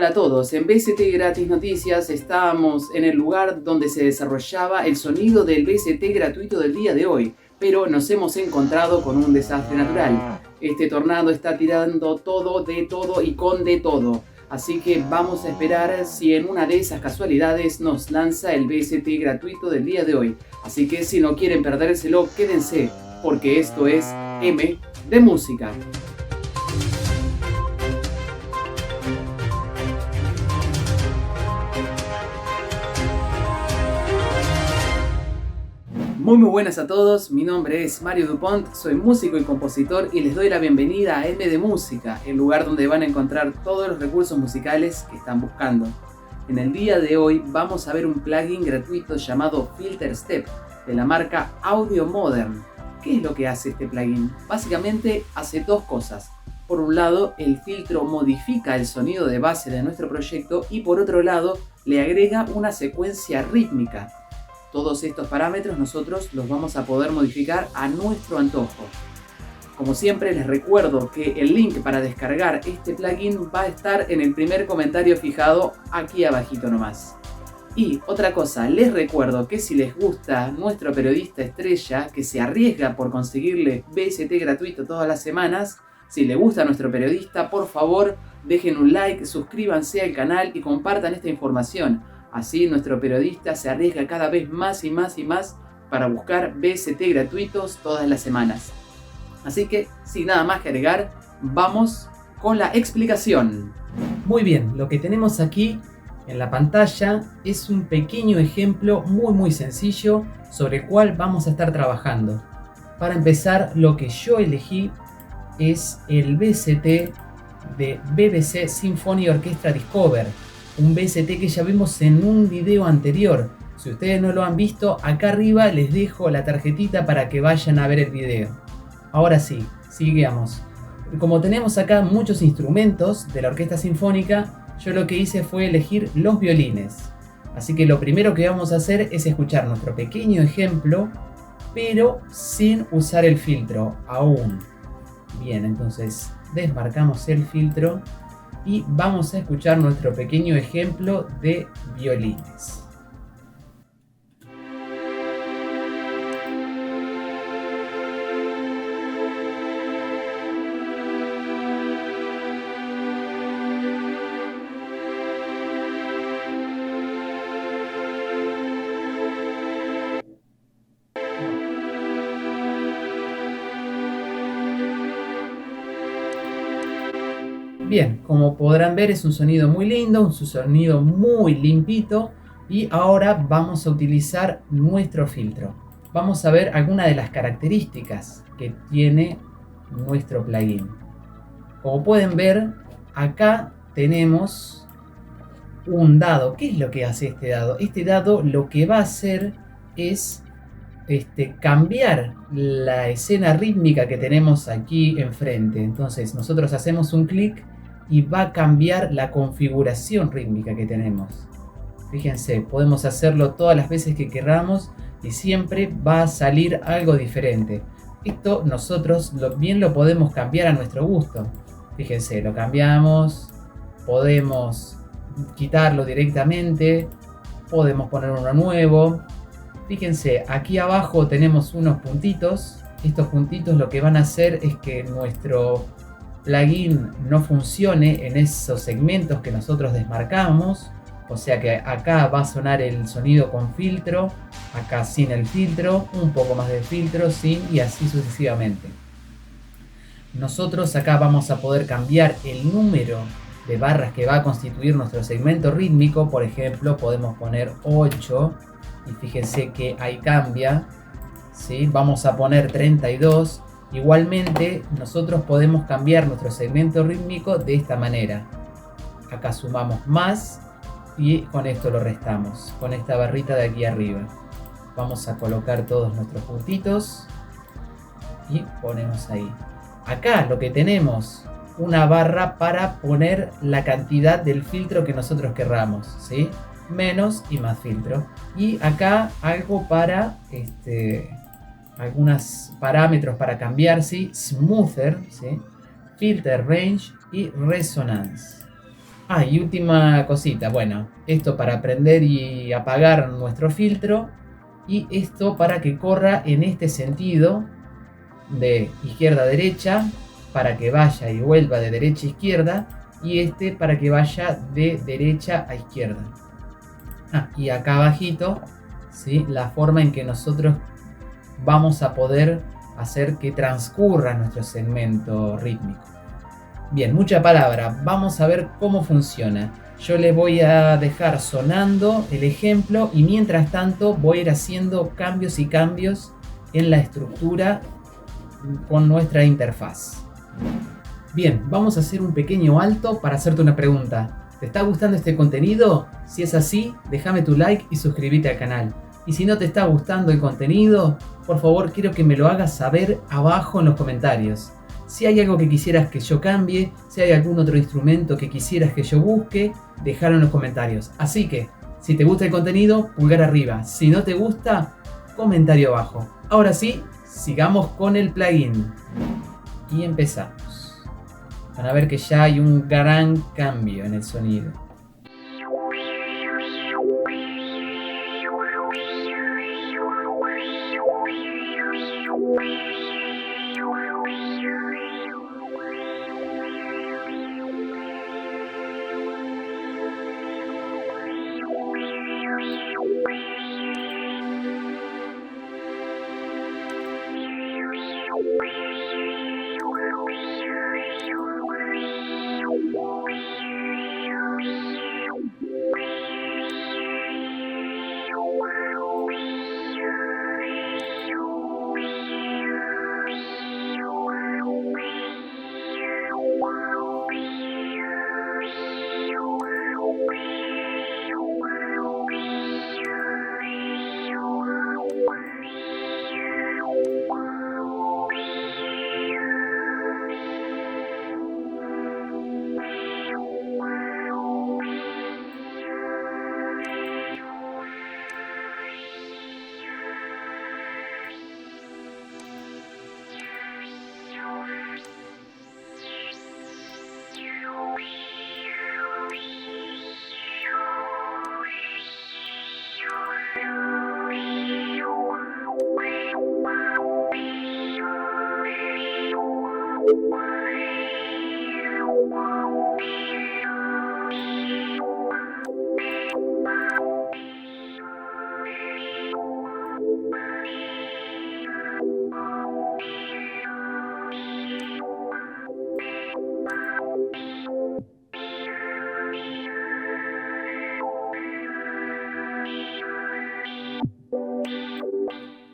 Hola a todos, en BST Gratis Noticias estamos en el lugar donde se desarrollaba el sonido del BST gratuito del día de hoy, pero nos hemos encontrado con un desastre natural. Este tornado está tirando todo, de todo y con de todo. Así que vamos a esperar si en una de esas casualidades nos lanza el BST gratuito del día de hoy. Así que si no quieren perdérselo, quédense, porque esto es M de Música. Muy buenas a todos, mi nombre es Mario Dupont, soy músico y compositor y les doy la bienvenida a M de Música, el lugar donde van a encontrar todos los recursos musicales que están buscando. En el día de hoy vamos a ver un plugin gratuito llamado Filter Step de la marca Audio Modern. ¿Qué es lo que hace este plugin? Básicamente hace dos cosas. Por un lado, el filtro modifica el sonido de base de nuestro proyecto y por otro lado, le agrega una secuencia rítmica. Todos estos parámetros nosotros los vamos a poder modificar a nuestro antojo. Como siempre les recuerdo que el link para descargar este plugin va a estar en el primer comentario fijado aquí abajito nomás. Y otra cosa, les recuerdo que si les gusta nuestro periodista estrella que se arriesga por conseguirle BST gratuito todas las semanas, si les gusta nuestro periodista, por favor dejen un like, suscríbanse al canal y compartan esta información. Así nuestro periodista se arriesga cada vez más y más y más para buscar BST gratuitos todas las semanas. Así que, sin nada más que agregar, vamos con la explicación. Muy bien, lo que tenemos aquí en la pantalla es un pequeño ejemplo muy sencillo sobre el cual vamos a estar trabajando. Para empezar, lo que yo elegí es el BST de BBC Symphony Orchestra Discover. Un BST que ya vimos en un video anterior. Si ustedes no lo han visto, acá arriba les dejo la tarjetita para que vayan a ver el video. Ahora sí, sigamos. Como tenemos acá muchos instrumentos de la orquesta sinfónica, yo lo que hice fue elegir los violines. Así que lo primero que vamos a hacer es escuchar nuestro pequeño ejemplo, pero sin usar el filtro aún. Bien, entonces desmarcamos el filtro y vamos a escuchar nuestro pequeño ejemplo de violines. Bien, como podrán ver es un sonido muy lindo, un sonido muy limpito y ahora vamos a utilizar nuestro filtro. Vamos a ver algunas de las características que tiene nuestro plugin. Como pueden ver, acá tenemos un dado. ¿Qué es lo que hace este dado? Este dado lo que va a hacer es cambiar la escena rítmica que tenemos aquí enfrente. Entonces nosotros hacemos un clic y va a cambiar la configuración rítmica que tenemos. Fíjense, podemos hacerlo todas las veces que queramos y siempre va a salir algo diferente. Esto nosotros bien lo podemos cambiar a nuestro gusto. Fíjense, lo cambiamos, podemos quitarlo directamente, podemos poner uno nuevo. Fíjense, aquí abajo tenemos unos puntitos. Estos puntitos lo que van a hacer es que nuestro plugin no funcione en esos segmentos que nosotros desmarcamos. O sea que acá va a sonar el sonido con filtro, acá sin el filtro, un poco más de filtro, sin y así sucesivamente. Nosotros acá vamos a poder cambiar el número de barras que va a constituir nuestro segmento rítmico. Por ejemplo, podemos poner 8 y fíjense que ahí cambia, ¿sí? Vamos a poner 32. Igualmente nosotros podemos cambiar nuestro segmento rítmico de esta manera. Acá sumamos más y con esto lo restamos, con esta barrita de aquí arriba. Vamos a colocar todos nuestros puntitos y ponemos ahí. Acá lo que tenemos, una barra para poner la cantidad del filtro que nosotros querramos, ¿sí? Menos y más filtro. Y acá algo para algunos parámetros para cambiar, ¿sí? Smoother, ¿sí? Filter range y resonance. Y última cosita, bueno, esto para prender y apagar nuestro filtro, y esto para que corra en este sentido de izquierda a derecha, para que vaya y vuelva de derecha a izquierda, y este para que vaya de derecha a izquierda. Y acá abajito, ¿sí?, la forma en que nosotros vamos a poder hacer que transcurra nuestro segmento rítmico. Bien, mucha palabra, vamos a ver cómo funciona. Yo les voy a dejar sonando el ejemplo y mientras tanto voy a ir haciendo cambios y cambios en la estructura con nuestra interfaz. Bien, vamos a hacer un pequeño alto para hacerte una pregunta. ¿Te está gustando este contenido? Si es así, déjame tu like y suscríbete al canal. Y si no te está gustando el contenido, por favor quiero que me lo hagas saber abajo en los comentarios. Si hay algo que quisieras que yo cambie, si hay algún otro instrumento que quisieras que yo busque, déjalo en los comentarios. Así que, si te gusta el contenido, pulgar arriba. Si no te gusta, comentario abajo. Ahora sí, sigamos con el plugin. Y empezamos. Van a ver que ya hay un gran cambio en el sonido.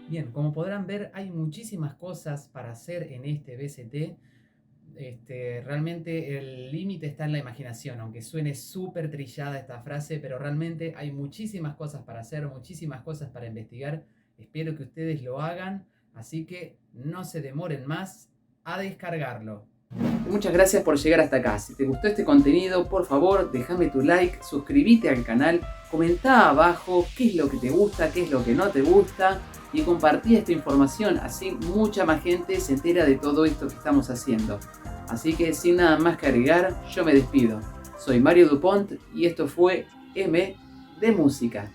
Bien, como podrán ver, hay muchísimas cosas para hacer en este VST. Realmente el límite está en la imaginación, aunque suene súper trillada esta frase, pero realmente hay muchísimas cosas para hacer, muchísimas cosas para investigar. Espero que ustedes lo hagan, así que no se demoren más a descargarlo. Muchas gracias por llegar hasta acá. Si te gustó este contenido, por favor, déjame tu like, suscríbete al canal, comenta abajo qué es lo que te gusta, qué es lo que no te gusta y compartí esta información, así mucha más gente se entera de todo esto que estamos haciendo. Así que sin nada más que agregar, yo me despido. Soy Mario Dupont y esto fue M de Música.